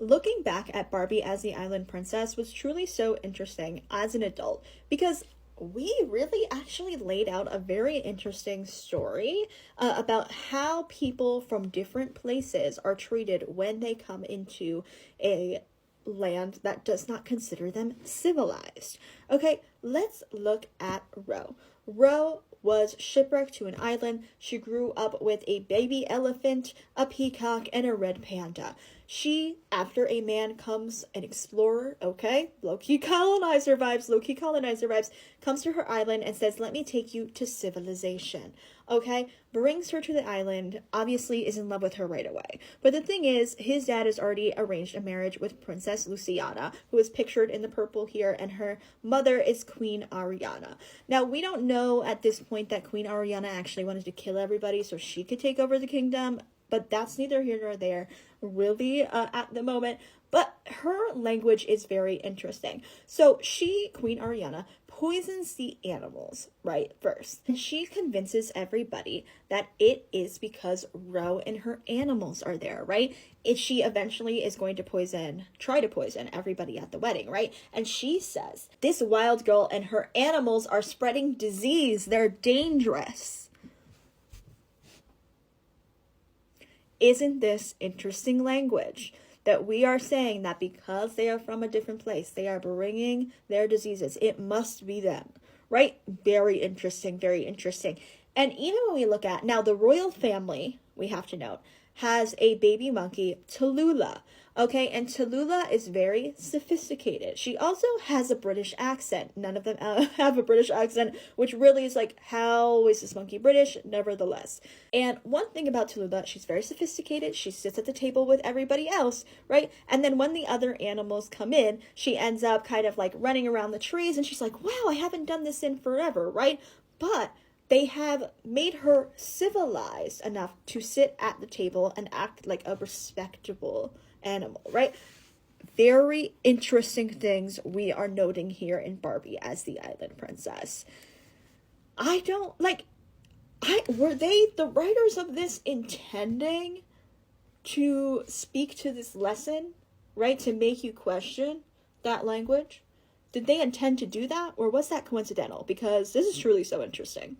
looking back at Barbie as the island princess was truly so interesting as an adult because we really actually laid out a very interesting story about how people from different places are treated when they come into a land that does not consider them civilized. Okay, let's look at Ro. Ro was shipwrecked to an island. She grew up with a baby elephant, a peacock, and a red panda. She, after a man comes, an explorer, okay, low-key colonizer vibes, comes to her island and says, let me take you to civilization, okay? Brings her to the island, obviously is in love with her right away. But the thing is, his dad has already arranged a marriage with Princess Luciana, who is pictured in the purple here, and her mother is Queen Ariana. Now, we don't know at this point that Queen Ariana actually wanted to kill everybody so she could take over the kingdom, but that's neither here nor there really at the moment. But her language is very interesting. So she, Queen Ariana, poisons the animals, right, first. And she convinces everybody that it is because Ro and her animals are there, right? She eventually is going to try to poison everybody at the wedding, right? And she says, this wild girl and her animals are spreading disease. They're dangerous. Isn't this interesting language? That we are saying that because they are from a different place, they are bringing their diseases. It must be them, right? Very interesting, very interesting. And even when we look at, now the royal family, we have to note, has a baby monkey, Tallulah. Okay, and Tallulah is very sophisticated. She also has a British accent. None of them have a British accent, which really is like, how is this monkey British? Nevertheless. And one thing about Tallulah, she's very sophisticated. She sits at the table with everybody else, right? And then when the other animals come in, she ends up kind of like running around the trees, and she's like, wow, I haven't done this in forever, right? But they have made her civilized enough to sit at the table and act like a respectable animal, right? Very interesting things we are noting here in Barbie as the island princess. Were they, the writers of this, intending to speak to this lesson, right? To make you question that language? Did they intend to do that, or was that coincidental? Because this is truly so interesting.